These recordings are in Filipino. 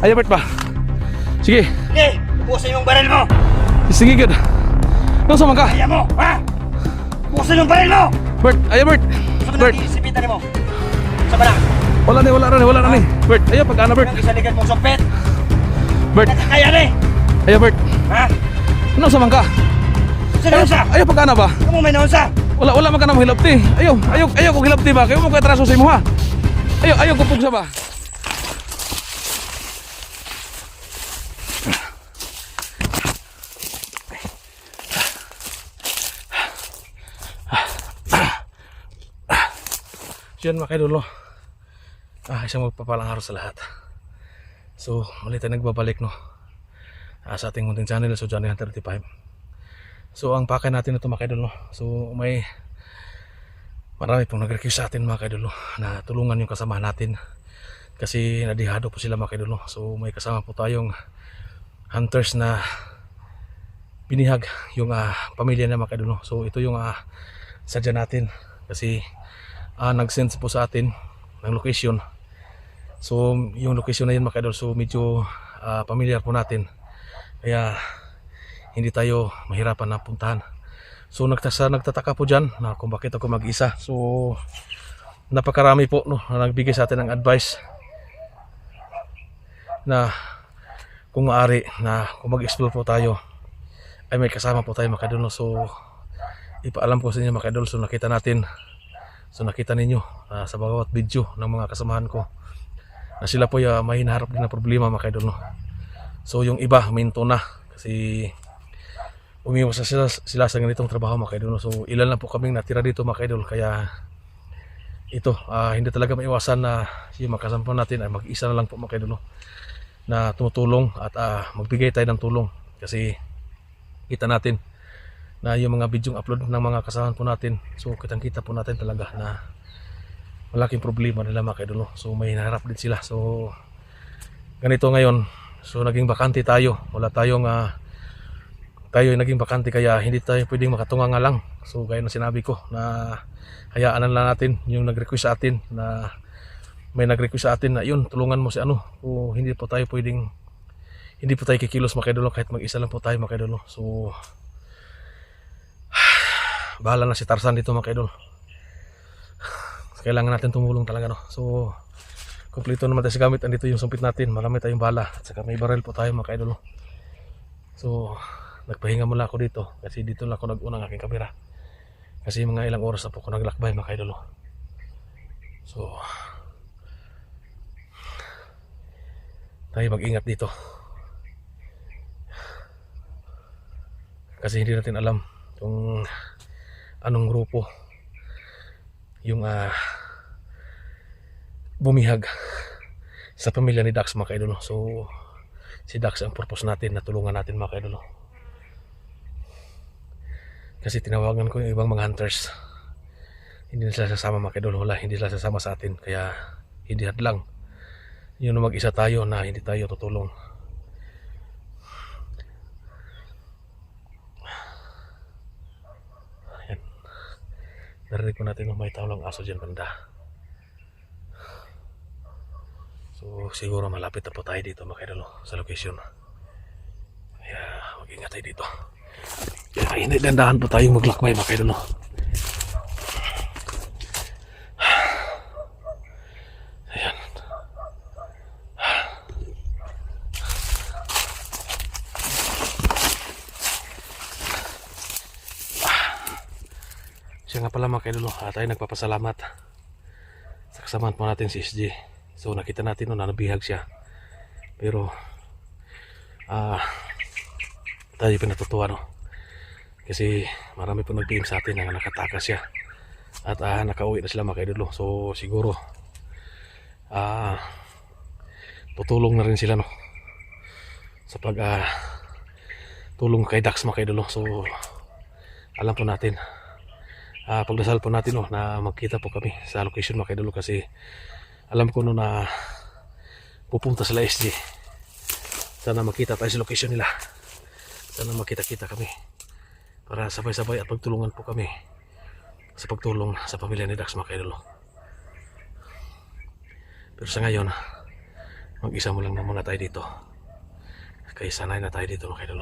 Ay, Bert ba? Sige. Sige, bukasan yung baril mo. Sige, good. Nung sa ka? Kaya mo, ha? Bukasan yung baril mo. Bert, ay, Bert. Saan Bert. ba nag-iisipitan mo? Saan ba na? Wala na ni. Bert, ayo pag-ana, Bert. Ang isaligan mong sumpit. Bert. Kaya na eh. Ayo, Bert. Ha? Nung sa ka? Saan sa? Ayo pag-ana ba? Kamu may naunsa? Wala man ka na mahilapti. Ayo kung hilapti ba? Kayo mo kaya traso sa imo ha. Ayo kupog sa ba? Yan mga kaidolo. Isang magpapalang araw sa lahat. So, muli tayo nagbabalik no. Sa ating munting channel, so Johnny Hunter 35. So, ang pakay natin ito mga kaidolo. So, may marami pong nag-request sa atin mga kaidolo na tulungan yung kasama natin. Kasi nadihado po sila mga kaidolo. So, may kasama po tayong hunters na binihag yung pamilya na mga kaidolo. So, ito yung sadya natin. Kasi nag-send po sa atin ng location. So yung location na yun mga kaidol, so medyo familiar po natin, kaya hindi tayo mahirapan na puntahan. So nagtataka po dyan na kung bakit ako mag-isa. So napakarami po no, na nagbigay sa atin ng advice na kung maaari na kung mag-explore po tayo ay may kasama po tayo mga kaidol. So ipaalam ko sa inyo mga kaidol. So nakita ninyo sa bawat video ng mga kasamahan ko na sila po may hinaharap din na problema mga kaidol no? So yung iba minto na kasi umiwas sila sa ganitong trabaho mga kaidol no? So ilan lang po kaming natira dito mga kaidol, kaya ito hindi talaga maiwasan na yung mga kasama natin ay mag-isa na lang po mga kaidol no? Na tumutulong at magbigay tayo ng tulong, kasi kita natin na yung mga video upload ng mga kasama po natin, so kitang-kita po natin talaga na malaking problema nila mga kaidolo. So may hinaharap din sila. So ganito ngayon, so naging bakante tayo. Wala tayong tayo ay naging bakante, kaya hindi tayo pwedeng makatunga nga lang. So gaya ng sinabi ko na hayaan na lang natin yung nag-request sa atin, na may nag-request sa atin na yun, tulungan mo si ano. So hindi po tayo kikilos mga kaidolo, kahit mag-isa lang po tayo mga kaidolo. So bahala na si Tarzan dito mga kaidol. Kailangan natin tumulong talaga no. So kumpleto naman tayo sa gamit. Andito yung sumpit natin, marami tayong bala, at saka may barrel po tayo mga kaidol. So nagpahinga muna ako dito, kasi dito lang ako nag-unang aking kamera, kasi mga ilang oras na po ako naglakbay mga kaidol. So tayo mag-ingat dito, kasi hindi natin alam kung anong grupo yung bumihag sa pamilya ni Dax mga kaidolo. So si Dax ang purpose natin na tulungan natin mga kaidolo, kasi tinawagan ko yung ibang mga hunters, hindi na sila sasama mga kaidolo. Hindi sila sasama sa atin, kaya hindi hadlang yun na mag-isa tayo na hindi tayo tutulong. Narinig ko natin na may tawlang aso dyan banda. So siguro malapit na po tayo dito mga kaidolo sa location. Kaya mag-ingat tayo dito. Kaya hindi, dandahan po tayong maglakbay mga kaidolo. Ayan. Siya nga pala mga kaidolo, tayo nagpapasalamat sa kasamahan po natin si SJ. So nakita natin no, na nabihag siya, pero tayo pinatutuwa no, kasi marami po nag-PM sa atin na nakatakas siya at nakauwi na sila mga kaidolo. So siguro tutulong na rin sila no sa pag tulong kay Dax mga kaidolo. So alam po natin, pagdasal po natin no, na magkita po kami sa location mga kaidolo, kasi alam ko no na pupunta sila SJ. Sana makita tayo sa location nila, sana makita-kita kami para sabay-sabay at pagtulungan po kami sa pagtulong sa pamilya ni Dax mga kaidolo. Pero sa ngayon Mag-isa mo lang na muna tayo dito. Kaya sanay na tayo dito mga idol.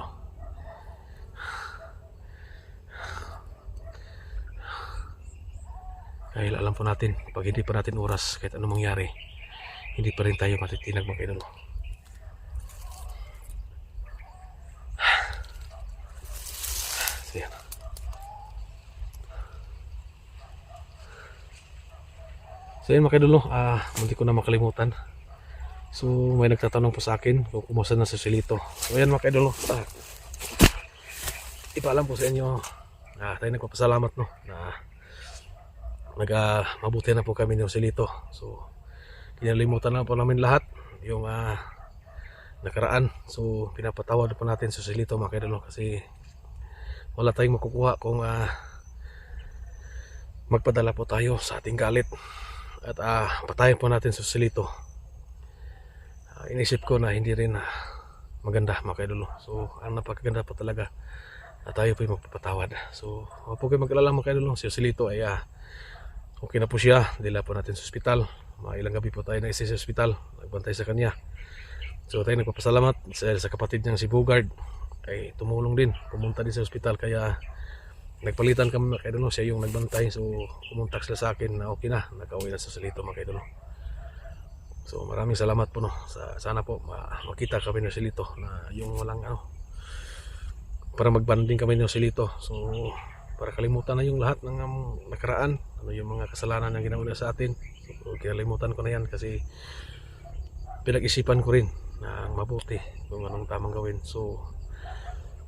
Dahil alam po natin, pag hindi pa natin oras, kahit anong mangyari, hindi pa rin tayo matitinag mga idol. So yan. So yan mga idol, hindi ko na makalimutan. So may nagtatanong po sa akin kung kumusta na si Silito. So yan mga idol, ipaalam po sa inyo, tayo nagpapasalamat no, na mabuti na po kami ni Silito. So kinalimutan na po namin lahat yung nakaraan. So pinapatawad po natin si Silito mga idol kasi wala tayong makukuha kung magpadala po tayo sa ating galit at patayin po natin si Silito. Inisip ko na hindi rin maganda mga idol. So ang napakaganda po talaga na tayo po yung magpapatawad. So huwag po kayo mag-alala mga idol, si Silito ay okay na po siya. Dila po natin sa ospital. Ilang gabi po tayo na isa sa ospital. Nagbantay sa kanya. So tayo nagpapasalamat sa kapatid niyang si Bogard. Ay tumulong din. Pumunta din sa ospital. Kaya nagpalitan kami mga idol. Siya yung nagbantay. So kumontak sila sa akin na okay na. Nakauwi na sa Silito mga idol. So maraming salamat po no. Sana po makita kami ng Silito na yung walang para magbanding kami ng Silito. So para kalimutan na yung lahat ng nakaraan, yung mga kasalanan na ginawa niya sa atin. So, kinalimutan ko na yan kasi pinag-isipan ko rin na mabuti kung anong tamang gawin. So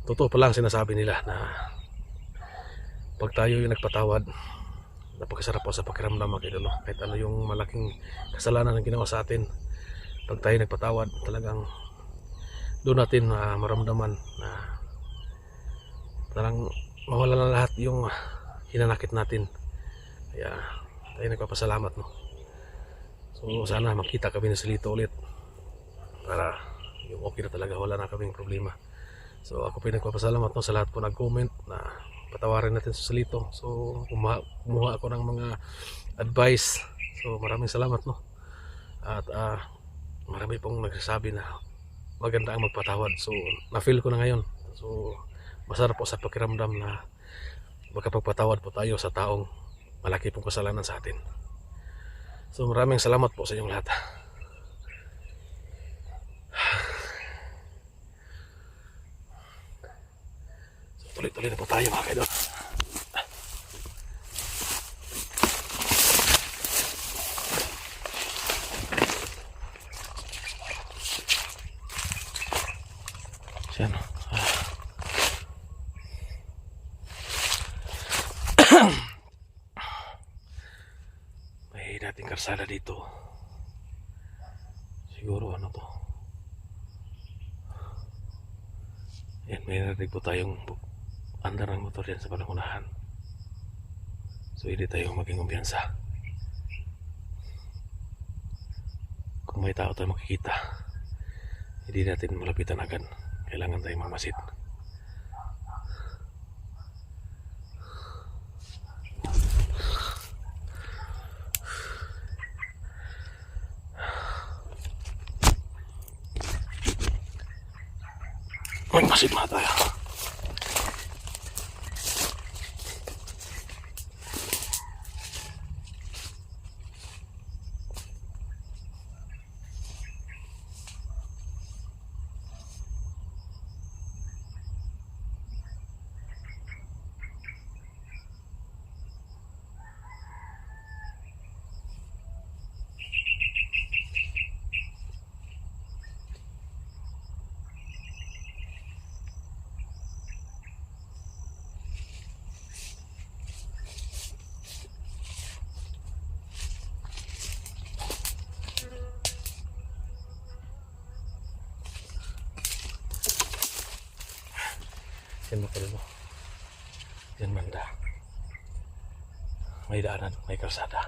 totoo pa lang sinasabi nila na pag tayo yung nagpatawad, napakasarap po sa pakiramdam mga idol. Kahit ano yung malaking kasalanan na ginawa sa atin, pag tayo nagpatawad, talagang doon natin maramdaman na talagang mawala na lahat yung hinanakit natin. Kaya tayo nagpapasalamat no. So sana makita kami ng Silito ulit para yung okay na talaga, wala na kaming problema. So ako po nagpapasalamat no sa lahat po nag-comment na patawarin natin sa Silito. So kumuha ako ng mga advice. So maraming salamat no. At marami pong nagsasabi na maganda ang magpatawad. So na-feel ko na ngayon. So masarap po sa pakiramdam na magkapagpatawad po tayo sa taong malaki pong kasalanan sa atin. So maraming salamat po sa inyong lahat. So tuloy-tuloy na po tayo mga kaidol. Siya no. May dating karsada dito. Siguro ano to. Yan, may narinig po tayong andar ng motor yan sa panangunahan. So hindi tayo maging kumpiyansa. Kung may tao tayo makikita, hindi natin malapitan agad. Kailangan tayong mamasid. Magmasid mga tayo. Yan mo pala mo. Yan banda. May daanan, may kalsada.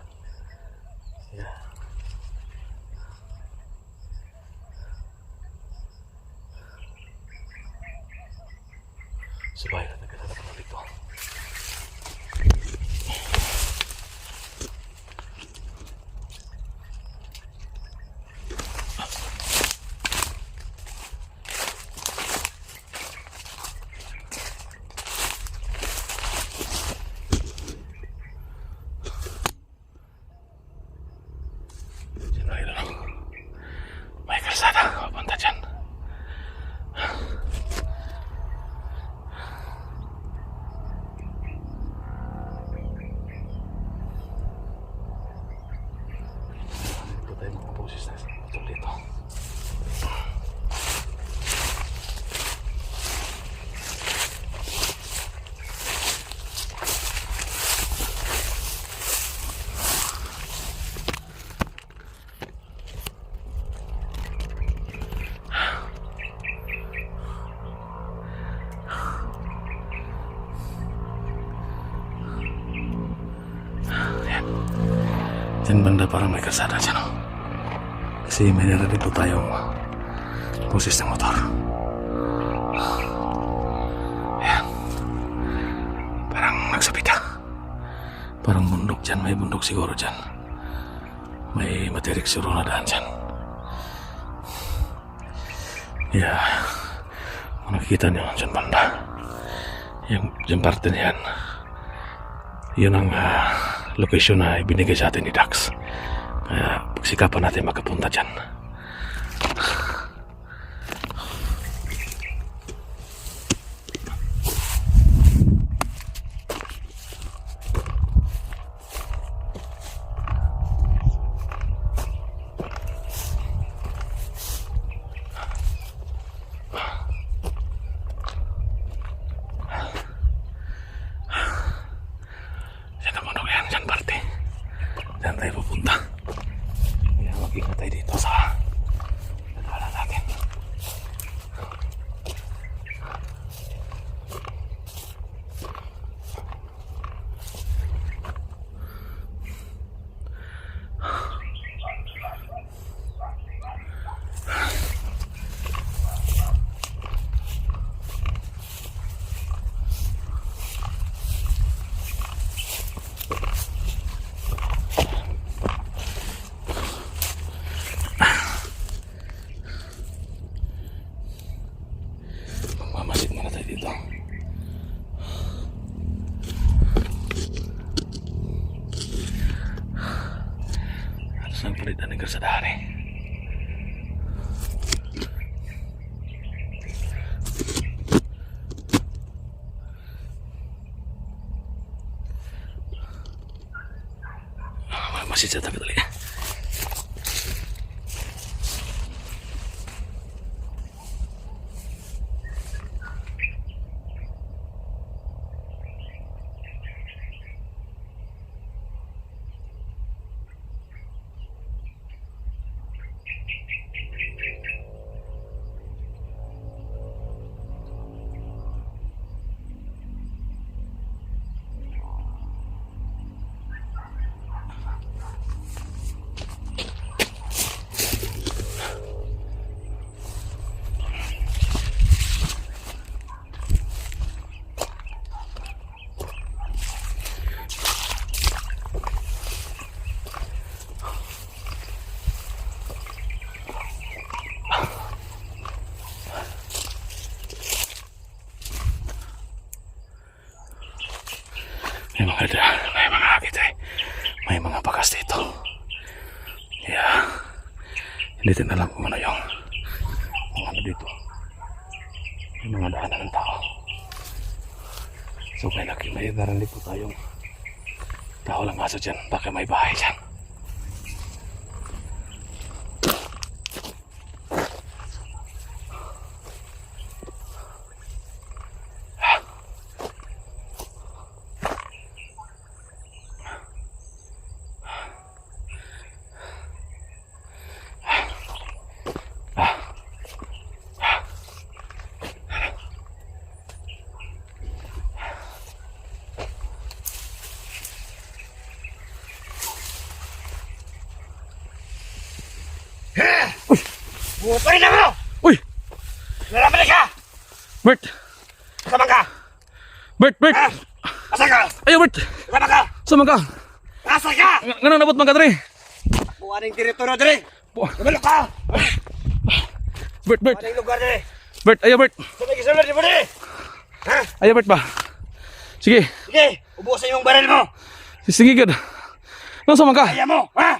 Yeah. Subay na nagkatala pa dito. Diyan banda parang may kalsada dyan. Oh. Kasi may narinig po tayong boses ng motor. Ayan. Parang nagsabita. Parang bundok dyan. May bundok siguro dyan. May matirik siguro na daan dyan. Yeah. Kung nakikita nyo dyan banda, yung parte na yan, yun ang location na ibinigay sa atin ni Dax. Kaya pagsikapan natin makapunta dyan. Yan ang mundo yan, dyan parte. Dyan tayo pupunta. Kaya mag-ingat tayo dito sa dalalan natin. Mamasid muna tayo dito. Alas ang palitan ng kalsadahan eh. Mamasid sa tabi talaga. May mga agit eh. May mga bakas dito. Yeah. Hindi din alam kung ano yung ano dito. May mga daanan ng tao. So may narinig po tayong tao lang aso dyan. Baka may bahay dyan. Buparin na mo! Uy! Nalaman ka! Bert! Kasama ka! Bert! Ha? Asa ka? Ayaw Bert! Kasama ka! Sama ka! Asa ka? Ganun nabot man ka dre! Buwaning direktor dre! Lumalo ka! Bert! Buwaning lugar dre! Bert! Ayaw Bert! Sabay kisulad di mo dre! Ha? Ayaw Bert ba? Sige! Sige! Ubusin yung baril mo! Sige gad! Nang sama ka? Kaya mo! Ha?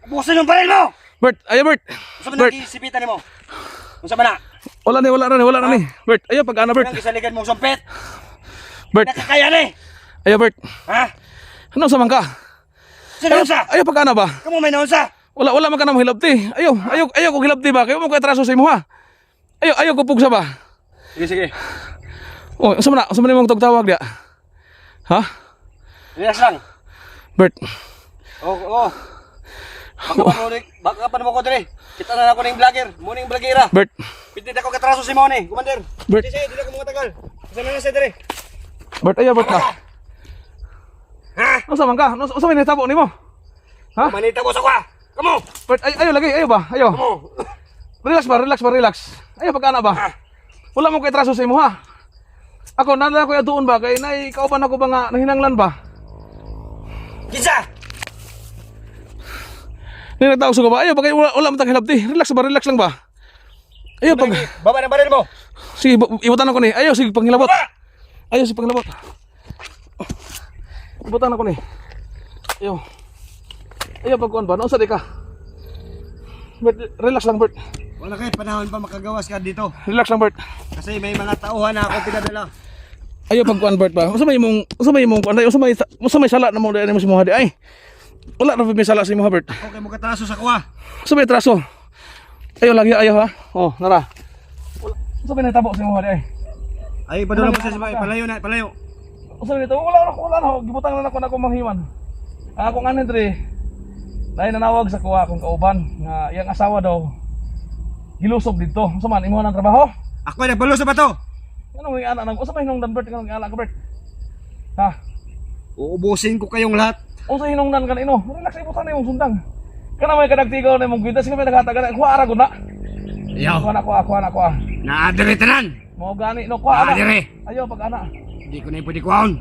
Ubusin yung baril mo! Bert! Ayaw Bert! Gusto mo nang isipitan mo? Kung saan ba na? Wala na ni! Bert! Ayaw pag-ana Bert! Nang isaligan mong sumpit! Bert! Nakakaya ni! Ayaw Bert! Ha? Anong samang ka? Sino sa? Ayaw pag-ana ba? Kamu may naunsa? Wala man ka na mahilabti. Ayaw ko hilabti ba? Kaya mo ko atraso sa imo ha. Ayaw ko pugsa ba? Sige. Oh, sa man imong tawag dia. Ha? Relax lang. Bert. Oo. Baka mo ko dre. Kita na ako ng vlogger. Muning vloggera. Bert. Piti ako katraso si Mone. Commander. Bert. Sige, dili ko mga tagal. Kasama na siya dre. Bert, ayaw Bert ka. Ha? Ano sa man ka? Ano sa man natabo nimo? Ha? Manita mo sa kwa. Kamo. Bert, ayo lagi, ayo ba? Ayo. Kamo. Relax. Ayo pagkana ba? Wala mo kay traso sa imo ha. Ako nana ko doon ba kay nay kauban ako ba nga nahinanglan ba? Kinsa? Ni nagtaog sa ko ba? Ayo bagay wala man tag hilabti. Relax lang ba? Ayo pag Baba ng baril mo. sige ibutan ako ni. Ayo sige panghilabot. Ayo sige panghilabot. Ibutan ako ni. Ayo. Ayo pagkuan ba? Nausa di ka? Bert, relax lang Bert. Wala kayo panahon pa makagawas ka dito. Relax lang Bert. Kasi may mga tauhan na ako pinadala. Ayo pagkuan Bert ba? Usa may mong kuan usa may sala na mo dai mo si mo hadi ay. Wala ra may sala sa imo Bert. Okay mo katraso sa kwa. Usa may traso. Ayo lagi ayo ha. Oh, nara. Wala usa may natabo sa imo hadi ay. Ay padula mo sa sabay. Palayo. Usa may natabo wala na gibutang na ako manghiman. Ako nga nindre. Dahil nanawag sa kuha akong kauban nga iyang asawa daw gilusog dito. Usa man imo nang trabaho? Ako ay nagbalos sa bato. Ano nga anak nang usa may hinungdan Bert kanang anak ka Bert? Ha? Uubusin ko kayong lahat. Unsa hinungdan kanino? Relax ibutan na imong sundang. Kana may kadagtigaw na imong kwintas kami naghatag kuha ara gud na. Ayaw. Kuha na. Naadiri tanan. Mo gani no kuha ana. Naadiri. Ayo pag ana. Hindi ko na pwede kuhaon.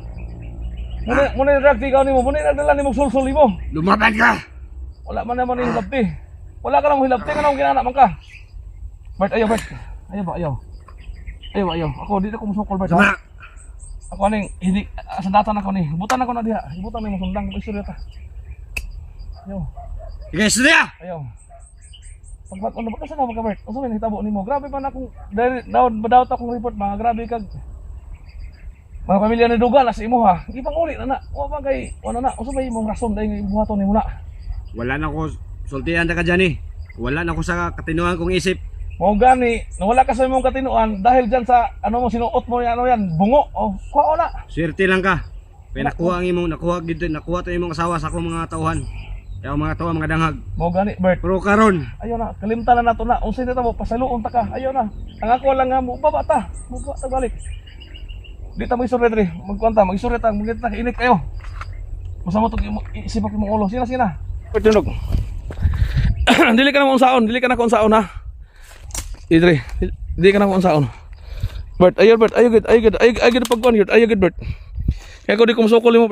Muna nagtigaw nimo, muna nagdala nimo sulsul nimo. Lumaban ka. Wala man naman yung hilabti. Wala ka lang hilabti ka nang ginana man ka. Bert, ayo Bert. Ayo. Ako di na ko musukol Bert. Sama. Ha? Ako aning hindi sa data na ko ni. Butan ako na diha. Ibutan mo sundang ko istorya ta. Ayo. Sige, sudya. Ayo. Pagbat ano ba kasi na mga Bert? Unsa may hitabo nimo? Grabe pa na akong daw akong report mga grabe kag mga pamilya ni Dugan sa imo ha. Ipanguli na. Wa ba kay ano na? Unsa may imong rason dahil buhaton nimo na? Wala na ko sultihan ka dyan eh. Wala na ko sa katinuan kong isip. Mo gani, nawala ka sa imong katinuan dahil diyan sa ano mo sinuot mo yan, bungo. Oh, kuha na. Swerte lang ka. Kaya nakuha to imong asawa sa akong mga tauhan. Kaya mga tauhan mga danghag. Mo gani, Bert. Pero karon, Ayo na, kalimtan na nato na. Unsay na mo pasaluon ta ka. Ayo na. Ang ako lang nga mo baba ta. Mo ta balik. Di ta mo isurret diri. Magkwanta, mag-isurret ta, magit ta init kayo. Masamo to isipak imong ulo. Sina. Pertunog. Dili ka na kung saon ha. Idre, dili ka na kung saon. Bert, ayo good pagkuan yun. Ayo good Bert. Kaya ko di ko musukol mo.